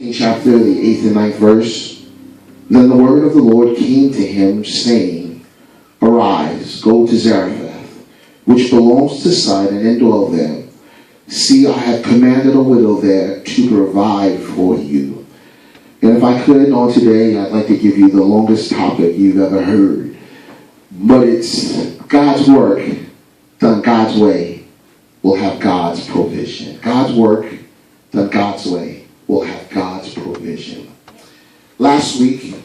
In chapter, the 8th and 9th verse, then the word of the Lord came to him, saying, Arise, go to Zarephath, which belongs to Sidon, and dwell there. See, I have commanded a widow there to provide for you. And if I could on today, I'd like to give you the longest topic you've ever heard. But it's God's work done God's way will have God's provision. God's work done God's way will have God's provision. Last week,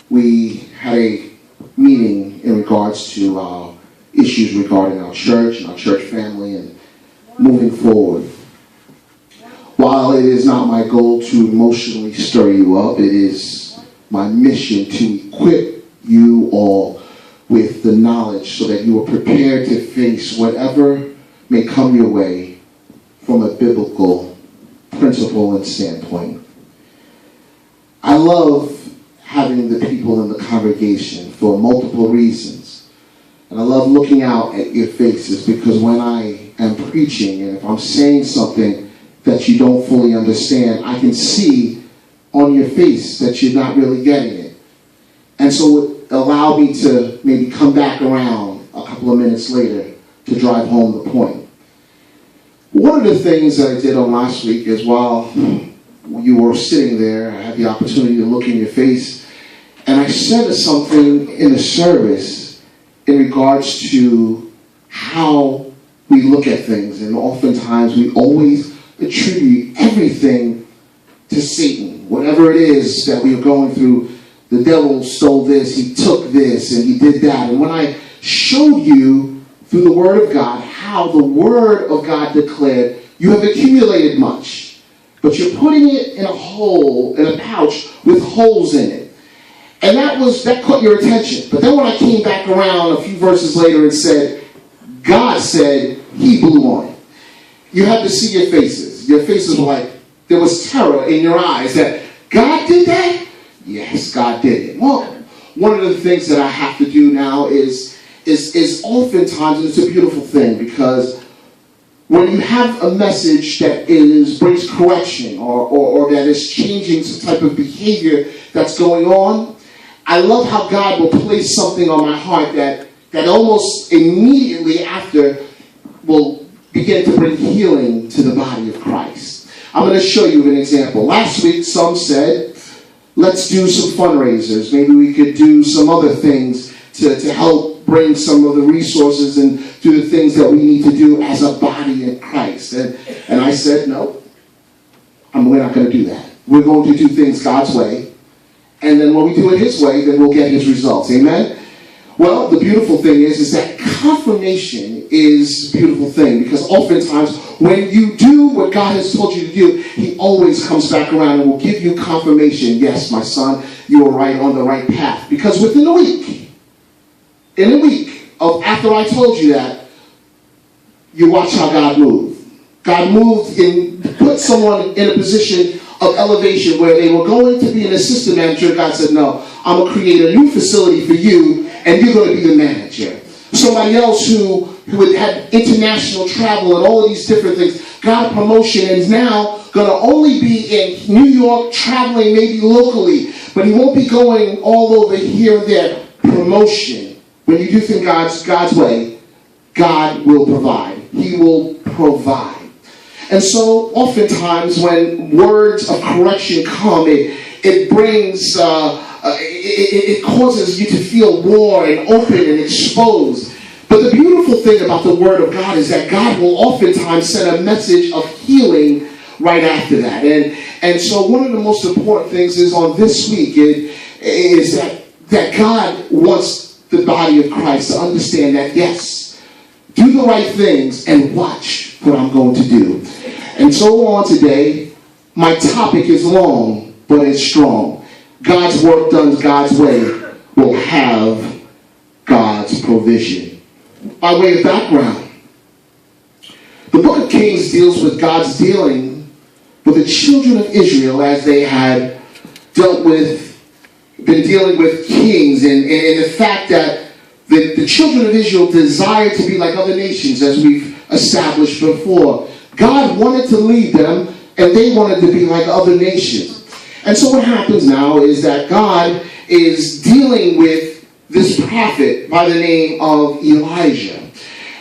we had a meeting in regards to issues regarding our church and our church family and moving forward. While it is not my goal to emotionally stir you up, it is my mission to equip you all with the knowledge so that you are prepared to face whatever may come your way from a biblical principle and standpoint. I love having the people in the congregation for multiple reasons. And I love looking out at your faces because when I am preaching and if I'm saying something that you don't fully understand, I can see on your face that you're not really getting it. And so it allowed me to maybe come back around a couple of minutes later to drive home the point. One of the things that I did on last week is while you were sitting there, I had the opportunity to look in your face, and I said something in the service in regards to how we look at things. And oftentimes we always attribute everything to Satan. Whatever it is that we are going through, the devil stole this, he took this, and he did that. And when I showed you through the Word of God how the Word of God declared, you have accumulated much, but you're putting it in a hole, in a pouch with holes in it. And that caught your attention. But then when I came back around a few verses later and said, God said he blew on it, you had to see your faces. Your faces were like, there was terror in your eyes that God did that? Yes, God did it. Well, one of the things that I have to do now is oftentimes, and it's a beautiful thing, because when you have a message that brings correction or that is changing some type of behavior that's going on, I love how God will place something on my heart that almost immediately after will begin to bring healing to the body of Christ. I'm going to show you an example. Last week, some said, let's do some fundraisers. Maybe we could do some other things to help bring some of the resources and do the things that we need to do as a body in Christ. And I said, no, we're not going to do that. We're going to do things God's way. And then when we do it his way, then we'll get his results. Amen? Well, the beautiful thing is that confirmation is a beautiful thing, because oftentimes when you do what God has told you to do, he always comes back around and will give you confirmation. Yes, my son, you are right on the right path. Because within a week, in a week of after I told you that, you watch how God moved. God moved and put someone in a position of elevation where they were going to be an assistant manager. God said, no, I'm going to create a new facility for you, and you're going to be the manager. Somebody else who had international travel and all of these different things got a promotion and is now going to only be in New York, traveling maybe locally, but he won't be going all over here and there. Promotion. When you do things God's way, God will provide. He will provide. And so oftentimes when words of correction come, it brings, it causes you to feel worn and open and exposed. But the beautiful thing about the Word of God is that God will oftentimes send a message of healing right after that. And so one of the most important things is on this week is that God wants the body of Christ to understand that, yes, do the right things and watch what I'm going to do. And so on today, my topic is long, but it's strong. God's work done God's way will have God's provision. By way of background, the book of Kings deals with God's dealing with the children of Israel as they had been dealing with kings, and the fact that the children of Israel desired to be like other nations, as we've established before. God wanted to lead them and they wanted to be like other nations. And so what happens now is that God is dealing with this prophet by the name of Elijah.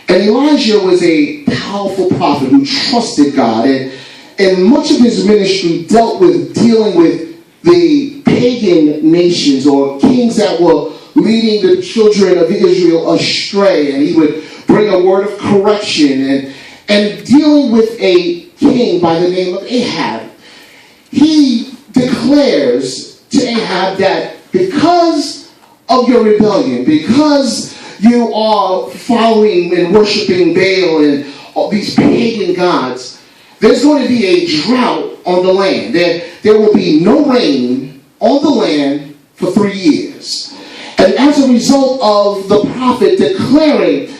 And Elijah was a powerful prophet who trusted God, and much of his ministry dealt with dealing with the pagan nations or kings that were leading the children of Israel astray. And he would bring a word of correction and dealing with a king by the name of Ahab. He declares to Ahab that because of your rebellion, because you are following and worshiping Baal and all these pagan gods, there's going to be a drought on the land. There will be no rain on the land for 3 years. And as a result of the prophet declaring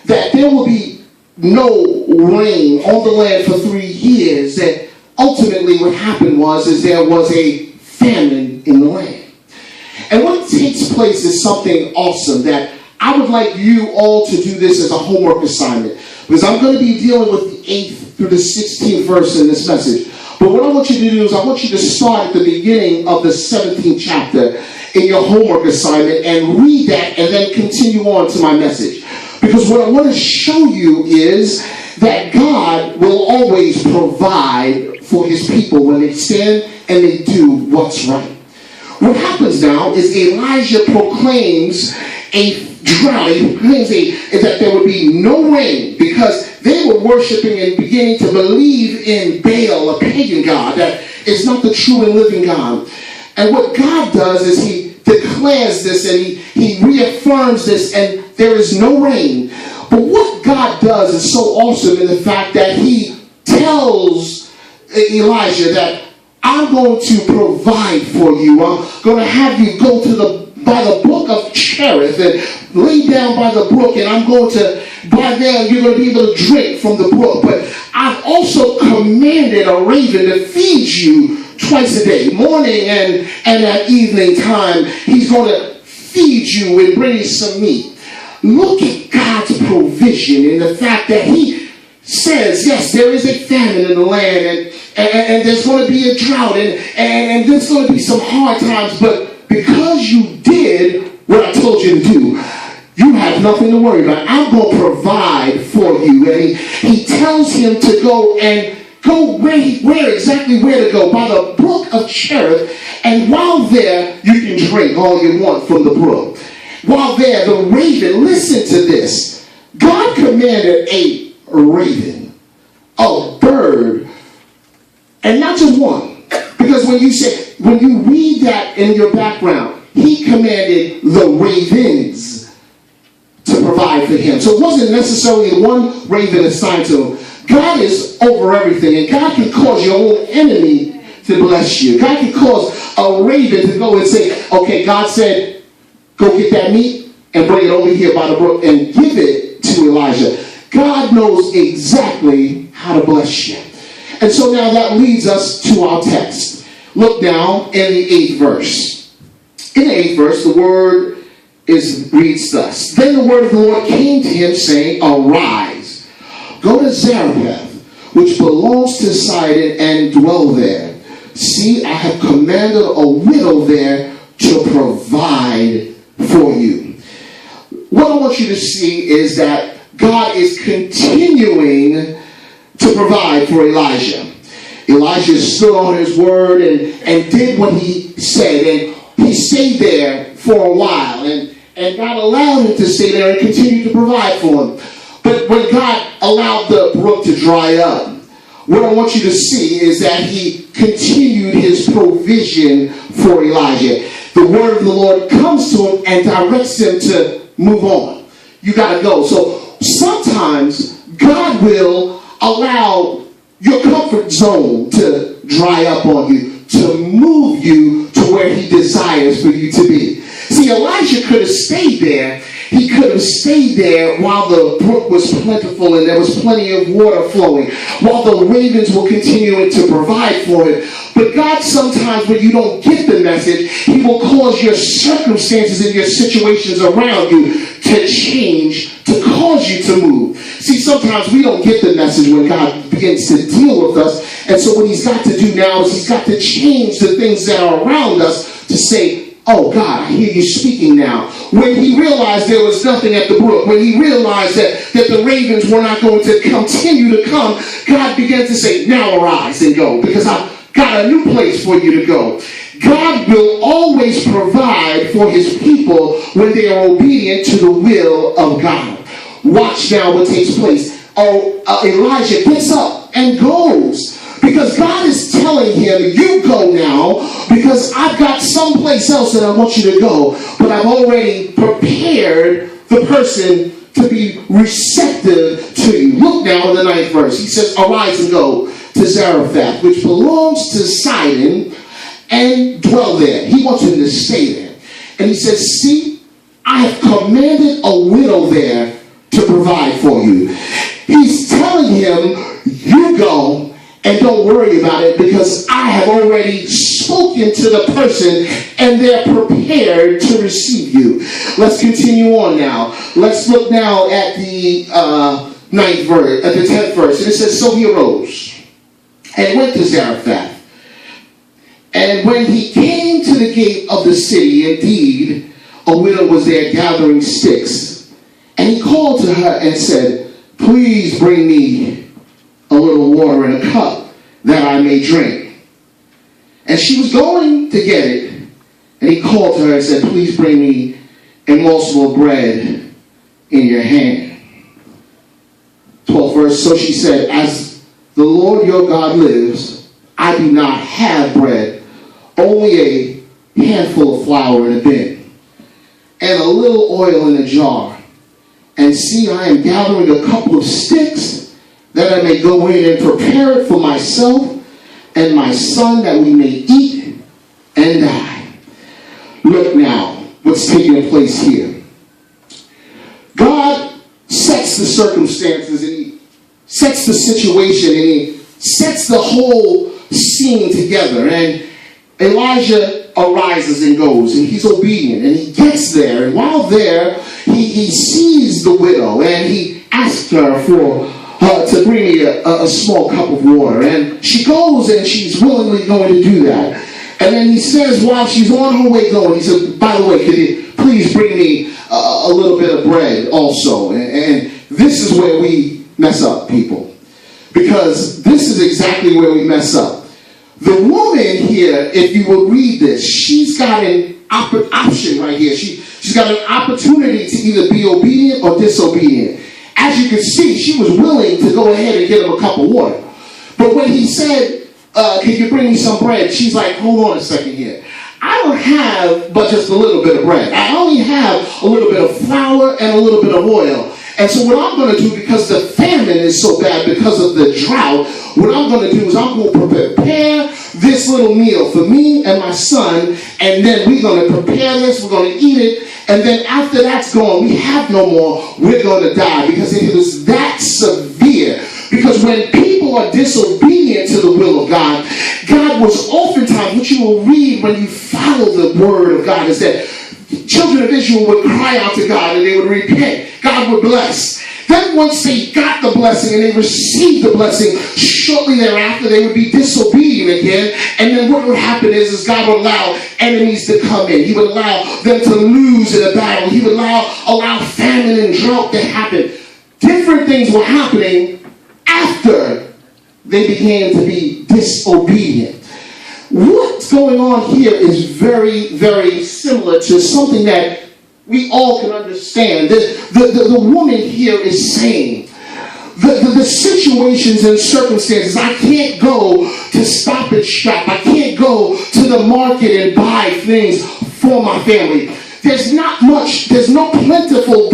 that there will be no rain on the land for 3 years, that ultimately what happened is there was a famine in the land. And what takes place is something awesome that I would like you all to do this as a homework assignment, because I'm going to be dealing with the 8th through the 16th verse in this message. But what I want you to do is I want you to start at the beginning of the 17th chapter in your homework assignment and read that and then continue on to my message. Because what I want to show you is that God will always provide for his people when they stand and they do what's right. What happens now is Elijah proclaims a drought. He proclaims that there would be no rain because they were worshiping and beginning to believe in Baal, a pagan god that is not the true and living God. And what God does is he declares this and he reaffirms this, and there is no rain. But what God does is so awesome in the fact that he tells Elijah that I'm going to provide for you. I'm going to have you go by the brook of Cherith and lay down by the brook, and I'm going to, by there you're going to be able to drink from the brook. But I've also commanded a raven to feed you twice a day, morning and at evening time. He's going to feed you and bring you some meat. Look at God's provision in the fact that he says, yes, there is a famine in the land, and there's going to be a drought, and there's going to be some hard times, but because you did what I told you to do, you have nothing to worry about. I'm going to provide for you. And he tells him to go where exactly to go, by the brook of Cherith, and while there, you can drink all you want from the brook. While there, the raven, listen to this, God commanded a raven, a bird, and not just one, because when you read that in your background, he commanded the ravens to provide for him. So it wasn't necessarily one raven assigned to him. God is over everything, and God can cause your own enemy to bless you. God can cause a raven to go and say, okay, God said, go get that meat and bring it over here by the brook and give it to Elijah. God knows exactly how to bless you. And so now that leads us to our text. Look down in the 8th verse. In the 8th verse, the word reads thus. Then the word of the Lord came to him, saying, arise, go to Zarephath, which belongs to Sidon, and dwell there. See, I have commanded a widow there to provide for you. What I want you to see is that God is continuing to provide for Elijah. Elijah stood on his word and did what he said, and he stayed there for a while, and God allowed him to stay there and continue to provide for him. But when God allowed the brook to dry up, what I want you to see is that he continued his provision for Elijah. The word of the Lord comes to him and directs him to move on. You got to go. So sometimes God will allow your comfort zone to dry up on you, to move you to where he desires for you to be. See, Elijah could have stayed there he could have stayed there while the brook was plentiful and there was plenty of water flowing, while the ravens were continuing to provide for him. But God, sometimes when you don't get the message, he will cause your circumstances and your situations around you to change, to cause you to move. See, sometimes we don't get the message when God begins to deal with us. And so what he's got to do now is he's got to change the things that are around us to say, oh God, I hear you speaking now. When he realized there was nothing at the brook, when he realized that the ravens were not going to continue to come, God began to say, now arise and go, because I've got a new place for you to go. God will always provide for his people when they are obedient to the will of God. Watch now what takes place. Elijah gets up and goes, because God is telling him, you go now, because I've got someplace else that I want you to go, but I've already prepared the person to be receptive to you. Look now in the 9th verse. He says, arise and go to Zarephath, which belongs to Sidon, and dwell there. He wants him to stay there. And he says, see, I have commanded a widow there to provide for you. He's telling him, you go and don't worry about it, because I have already spoken to the person and they're prepared to receive you. Let's continue on now. Let's look now at the 9th verse, at the 10th verse. And it says, so he arose and went to Zarephath. And when he came to the gate of the city, indeed, a widow was there gathering sticks. And he called to her and said, please bring me a little water in a cup that I may drink. And she was going to get it. And he called to her and said, please bring me a morsel of bread in your hand. 12th verse, so she said, as the Lord your God lives, I do not have bread, only a handful of flour in a bin, and a little oil in a jar. And see, I am gathering a couple of sticks, that I may go in and prepare it for myself and my son, that we may eat and die. Look now what's taking place here. God sets the circumstances, and he sets the situation, and he sets the whole scene together. And Elijah arises and goes, and he's obedient, and he gets there. And while there, he sees the widow, and he asks her to bring me a small cup of water. And she goes, and she's willingly going to do that. And then he says, while she's on her way going, he said, by the way, could you please bring me a little bit of bread also? And this is where we mess up, people, because this is exactly where we mess up. The woman here, if you will read this, she's got an option right here. She's got an opportunity to either be obedient or disobedient. As you can see, she was willing to go ahead and get him a cup of water. But when he said, can you bring me some bread? She's like, hold on a second here. I don't have but just a little bit of bread. I only have a little bit of flour and a little bit of oil. And so what I'm going to do, because the famine is so bad because of the drought, what I'm going to do is I'm going to prepare this little meal for me and my son, and then we're going to prepare this, we're going to eat it, and then after that's gone, we have no more, we're going to die, because it was that severe. Because when people are disobedient to the will of God, God was oftentimes, what you will read when you follow the word of God, is that children of Israel would cry out to God and they would repent. God would bless. Then once they got the blessing and they received the blessing, shortly thereafter they would be disobedient again. And then what would happen is God would allow enemies to come in. He would allow them to lose in a battle. He would allow famine and drought to happen. Different things were happening after they began to be disobedient. What's going on here is very, very similar to something that we all can understand. The woman here is saying, the situations and circumstances, I can't go to Stop and Shop. I can't go to the market and buy things for my family. There's not much, there's no plentiful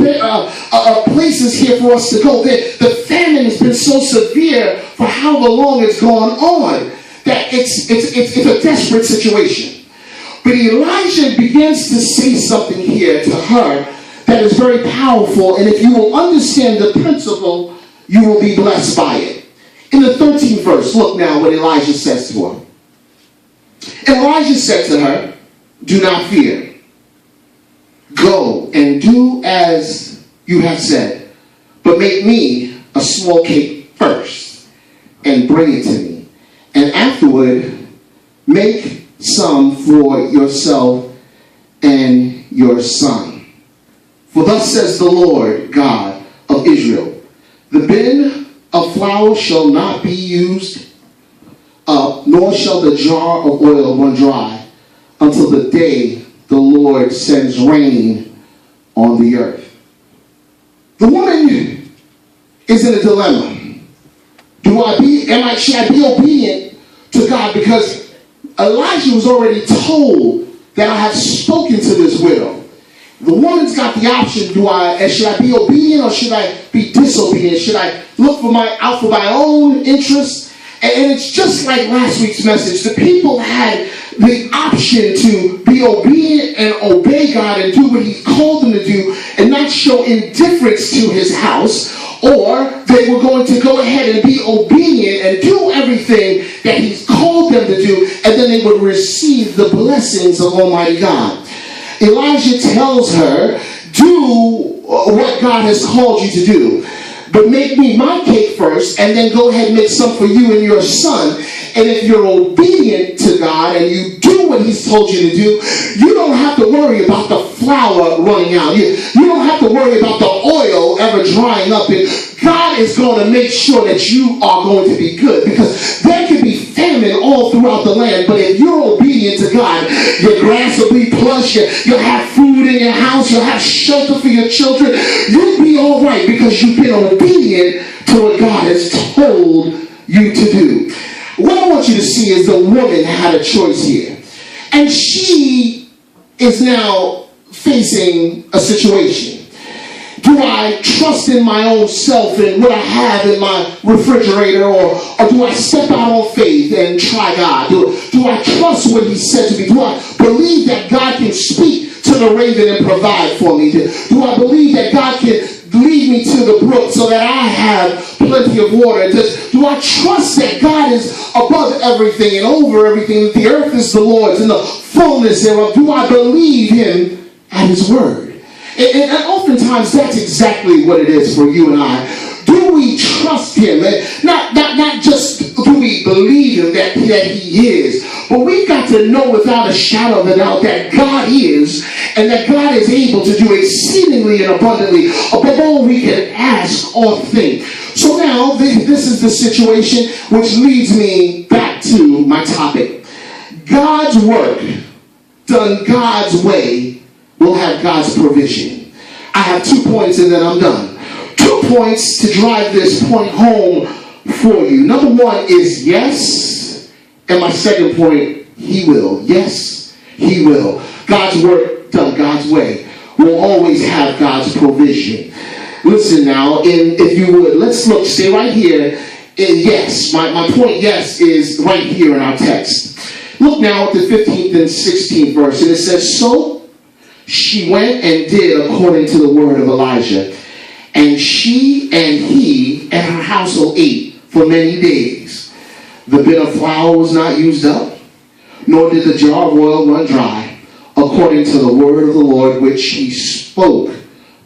places here for us to go. The famine has been so severe for how long it's gone on that it's a desperate situation. But Elijah begins to say something here to her that is very powerful, and if you will understand the principle, you will be blessed by it. In the 13th verse, look now what Elijah says to her. Elijah said to her, "Do not fear. Go and do as you have said, but make me a small cake first and bring it to me. And afterward, make some for yourself and your son. For thus says the Lord God of Israel, the bin of flour shall not be used up, nor shall the jar of oil run dry, until the day the Lord sends rain on the earth." The woman is in a dilemma. Should I be obedient to God? Because Elijah was already told that I have spoken to this widow. The woman's got the option, should I be obedient or should I be disobedient? Should I look out for my own interests? And it's just like last week's message. The people had the option to be obedient and obey God and do what he called them to do and not show indifference to his house, or they were going to go ahead and be obedient and do everything that he's called them to do, and then they would receive the blessings of Almighty God. Elijah tells her, do what God has called you to do, but make me my cake first, and then go ahead and make some for you and your son. And if you're obedient to God and you do what he's told you to do, you don't have to worry about the flour running out. You don't have to worry about the oil ever drying up. And God is going to make sure that you are going to be good, because there can be famine all throughout the land. But if you're obedient to God, your grass will be plush. You'll have food in your house. You'll have shelter for your children. You'll be all right because you've been obedient to what God has told you to do. What I want you to see is the woman had a choice here. And she is now facing a situation. Do I trust in my own self and what I have in my refrigerator, or do I step out on faith and try God? Do I trust what he said to me? Do I believe that God can speak to the raven and provide for me? Do I believe that God can lead me to the brook so that I have plenty of water? Do I trust that God is above everything and over everything, that the earth is the Lord's and the fullness thereof? Do I believe him at his word? And oftentimes that's exactly what it is for you and I. Do we trust him? Not just do we believe him that he is, but we've got to know without a shadow of a doubt that God is, and that God is able to do exceedingly and abundantly above all we can ask or think. So now this is the situation, which leads me back to my topic. God's work done God's way will have God's provision. I have 2 points and then I'm done. 2 points to drive this point home for you. Number 1 is yes, and my second point, he will. Yes, he will. God's work done God's way will always have God's provision. Listen now, if you would, let's look, stay right here. Yes, my point, yes, is right here in our text. Look now at the 15th and 16th verse, and it says, "So she went and did according to the word of Elijah, and she and he and her household ate for many days. The bin of flour was not used up, nor did the jar of oil run dry, according to the word of the Lord which he spoke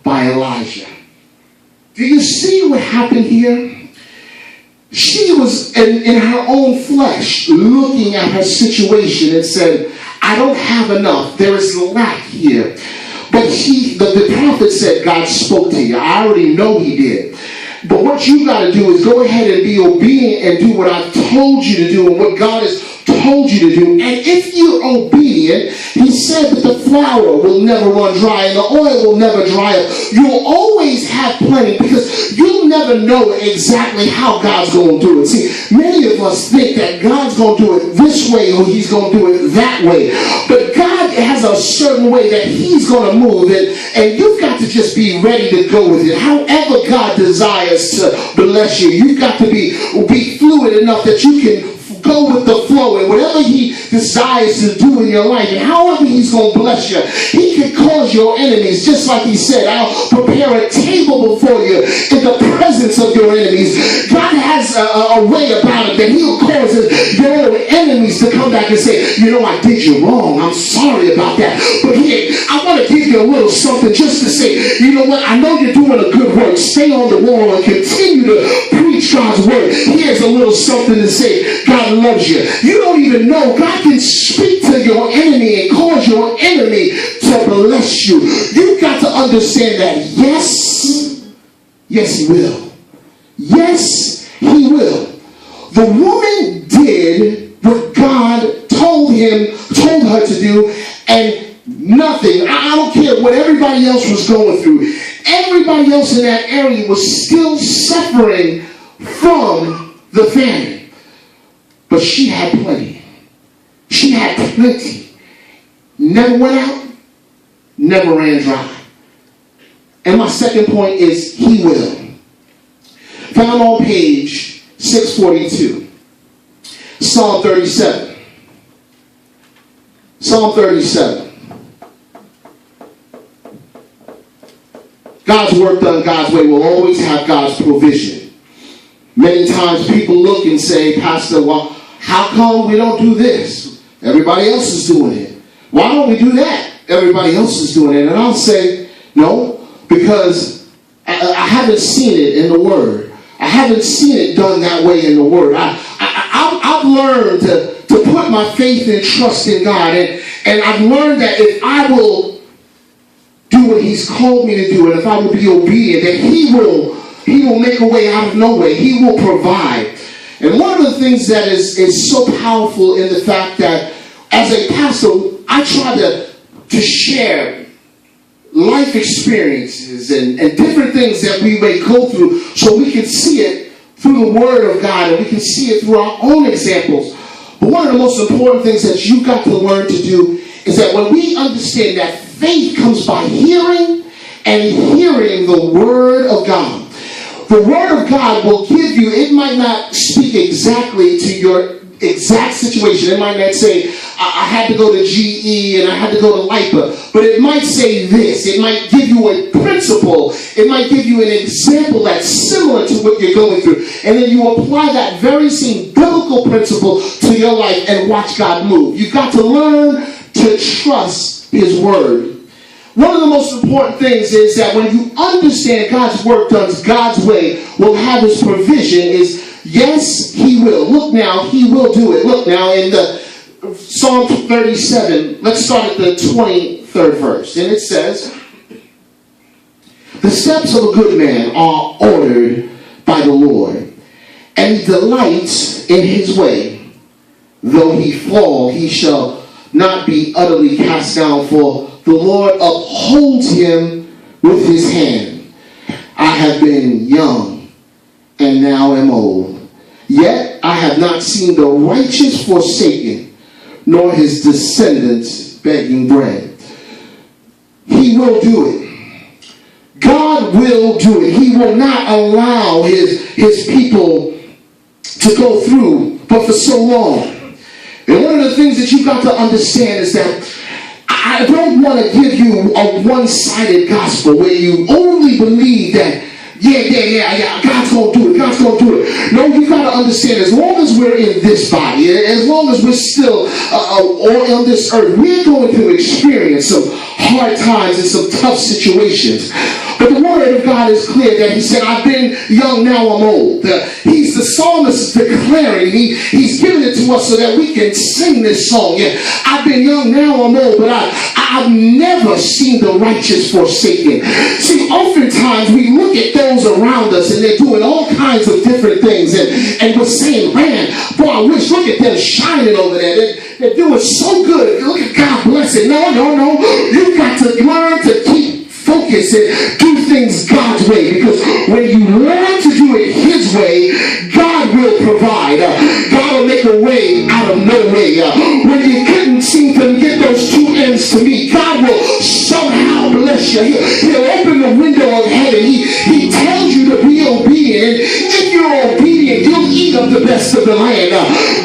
by Elijah." Do you see what happened here? She was in her own flesh looking at her situation and said, I don't have enough. There is lack here. But the prophet said, God spoke to you. I already know he did. But what you got to do is go ahead and be obedient and do what I've told you to do and what God has told you to do. And if you're obedient, he said that the flour will never run dry and the oil will never dry up. You'll always have plenty, because you'll never know exactly how God's going to do it. See, many of us think that God's going to do it this way or he's going to do it that way. But God has a certain way that he's going to move it, and you've got to just be ready to go with it. However God desires to bless you, you've got to be fluid enough that you can go with the flow and whatever he desires to do in your life and however he's going to bless you. He can cause your enemies, just like he said, I'll prepare a table before you in the presence of your enemies. God has a way about it that he'll cause your enemies to come back and say, you know, I did you wrong. I'm sorry about that. But here, I want to give you a little something just to say, you know what? I know you're doing a good work. Stay on the wall and continue to preach God's word. Here's a little something to say. God loves you. You don't even know. God can speak to your enemy and cause your enemy to bless you. You've got to understand that yes, he will. Yes, he will. The woman did what God told her to do, and nothing. I don't care what everybody else was going through. Everybody else in that area was still suffering from the famine. But she had plenty. She had plenty. Never went out, never ran dry. And my second point is he will. Found on page 642. Psalm 37. Psalm 37. God's work done God's way will always have God's provision. Many times people look and say, Pastor, well, how come we don't do this? Everybody else is doing it. Why don't we do that? Everybody else is doing it. And I'll say, no, because I haven't seen it in the Word. I haven't seen it done that way in the Word. I've learned to put my faith and trust in God. And I've learned that if I will do what he's called me to do, and if I will be obedient, that he will make a way out of no way. He will provide. And one of the things that is so powerful in the fact that as a pastor, I try to share life experiences and different things that we may go through so we can see it through the Word of God and we can see it through our own examples. But one of the most important things that you've got to learn to do is that when we understand that faith comes by hearing, and hearing the Word of God. The Word of God will give you, it might not speak exactly to your exact situation. It might not say, I had to go to GE and I had to go to LIPA, but it might say this. It might give you a principle. It might give you an example that's similar to what you're going through. And then you apply that very same biblical principle to your life and watch God move. You've got to learn to trust his Word. One of the most important things is that when you understand God's work done God's way will have his provision is, yes, he will. Look now, he will do it. Look now in the Psalm 37, let's start at the 23rd verse. And it says, the steps of a good man are ordered by the Lord, and he delights in his way. Though he fall, he shall not be utterly cast down, for the Lord upholds him with his hand. I have been young and now am old, yet I have not seen the righteous forsaken, nor his descendants begging bread. He will do it. God will do it. He will not allow his people to go through, but for so long. And one of the things that you've got to understand is that I don't want to give you a one-sided gospel where you only believe that, yeah, God's going to do it, God's going to do it. No, you got to understand, as long as we're in this body, as long as we're still on this earth, we're going to experience some hard times and some tough situations. But the Word of God is clear that he said, I've been young, now I'm old. He's the psalmist declaring, he's given it to us so that we can sing this song. Yeah, I've been young, now I'm old, but I've never seen the righteous forsaken. See, oftentimes we look at those around us and they're doing all kinds of different things and we're saying, man, boy, I wish, look at them shining over there. They're doing so good. Look at God bless it. No. You've got to learn to keep focus and do things God's way, because when you learn to do it his way, God will provide. God will make a way out of no way. When you couldn't seem to get those two ends to meet, God will somehow bless you. He'll open the window of heaven. He tells you to be obedient. If you're obedient, you'll eat of the best of the land.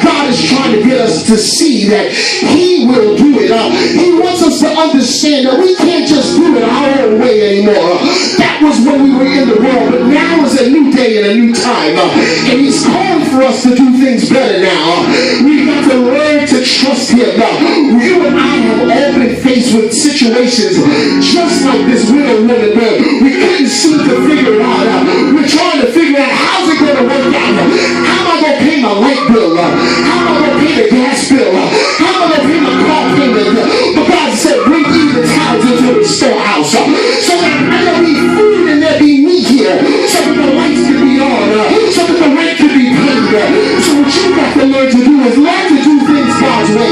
God is trying to get us to see that he will do it. He wants us to understand that we can't just do it our own way anymore. That was when we were in the world, but now is a new day and a new time. And he's calling for us to do things better now. We've got to learn to trust him. You and I have all been faced with situations just like this widow woman where we couldn't seem to figure it out. We're trying to figure out how's it going to work out. How am I going to pay my light bill? How am I going to pay the gas bill? How am I going to pay my car payment? But God said, bring even the tithes into the storehouse so that there be food and there be meat here, so that the lights can be on, so that the rent can be paid. So what you've got to learn to do is learn to do things God's way.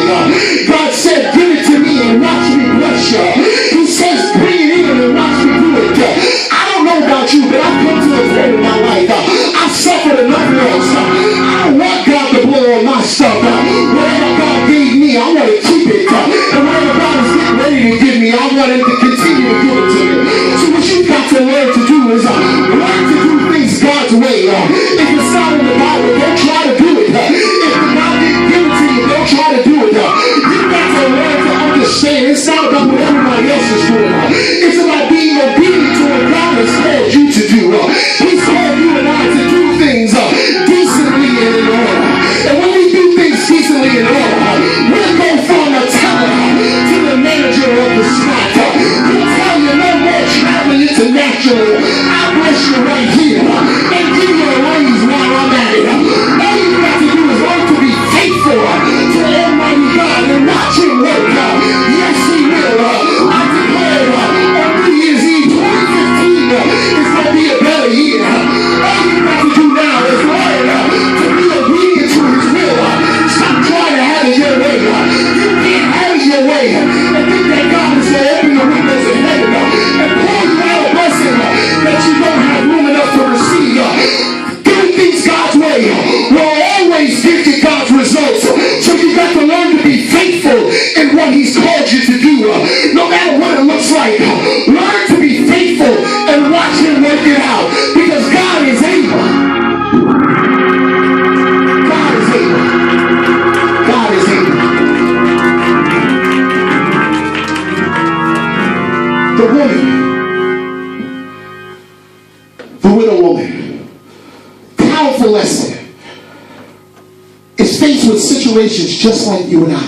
God said, give it to me and watch me bless you. He says, bring it in and watch me do it. I don't know about you, but I've come to a point in my life. I've suffered enough loss. I don't want God to blow on my stuff. Whatever God gave me, I want to keep it. And whatever God is getting ready to give me, I want him to continue to give it to me. So what you've got to learn to do is learn to do things God's way. If it's not in the Bible, don't try to do it. If God didn't give it to you, don't try to do it. You've got to learn to understand it's not about what everybody else is doing. It's about being obedient to what God has called you to do. He's called you and I to do things decently and in order. And when we do things decently and in order, we'll go from a teller to the manager of the spot. He'll tell you no more traveling international. I bless you right here and give you a raise while I'm at it. All you got to do is learn to be faithful to Almighty God and watch him work. Yes, he will. I declare on New Year's Eve 2015 is going to be a better year. All you got to do now is learn to be obedient to his will. Stop trying to have it your way. You can't have it your way and think that God is going to open the windows of heaven and pour you out a blessing that you don't have room enough to receive. Doing things God's way will always give you God's results. So you got to learn to be faithful in what he's called you to do. No matter what it looks like, learn to be faithful and watch him work it out. Because God is able. God is able. God is able. The widow woman, powerful lesson, is faced with situations just like you and I.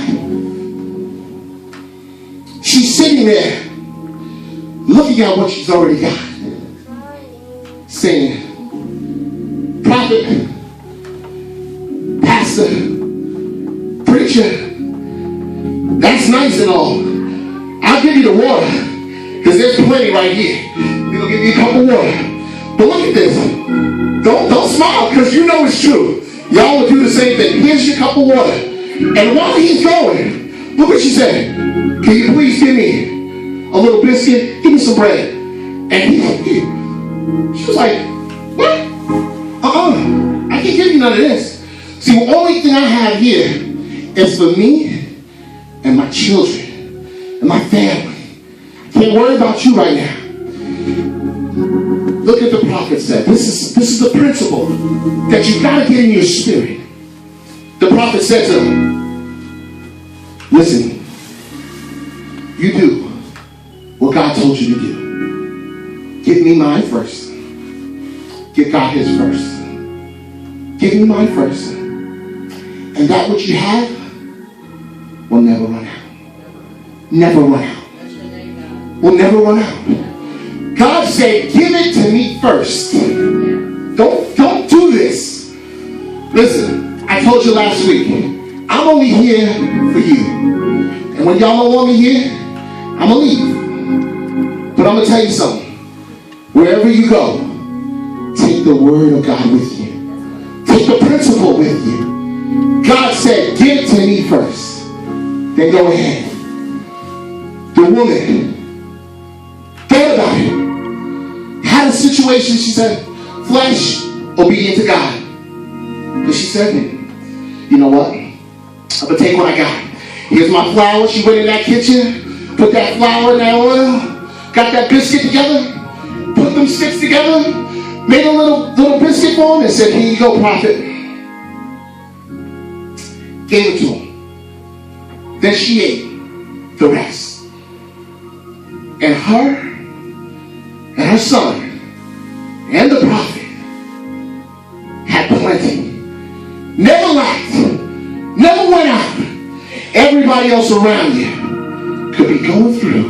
She's sitting there looking at what she's already got, saying, prophet, pastor, preacher, that's nice and all. I'll give you the water because there's plenty right here. We'll give you a cup of water. But look at this. Don't smile because you know it's true. Y'all will do the same thing. Here's your cup of water. And while he's going, look what she said. Can you please give me a little biscuit? Give me some bread. And she was like, what? I can't give you none of this. See, the only thing I have here is for me and my children and my family. Can't worry about you right now. Look at the prophet said. This is the principle that you've got to get in your spirit. The prophet said to him, listen, you do what God told you to do. Give me mine first. Give God his first. Give me mine first. And that which you have will never run out. Never run out. Will never run out. God said, give it to me first. Don't do this. Listen, I told you last week, I'm only here for you. And when y'all no longer here, I'm going to leave. But I'm going to tell you something. Wherever you go, take the word of God with you. Take the principle with you. God said, give it to me first. Then go ahead. The woman thought about it. Had a situation, she said, flesh, obedient to God. But she said, you know what? I'm going to take what I got. Here's my flour. She went in that kitchen, put that flour in that oil, got that biscuit together, put them sticks together, made a little biscuit for him and said, here you go, prophet. gave it to him. Then she ate the rest. And her son and the prophet had plenty. Never lacked. Never went out. Everybody else around you could be going through.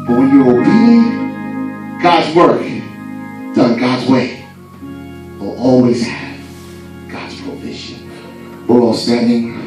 But when you're obedient, God's work, done God's way, will always have God's provision. We're all standing.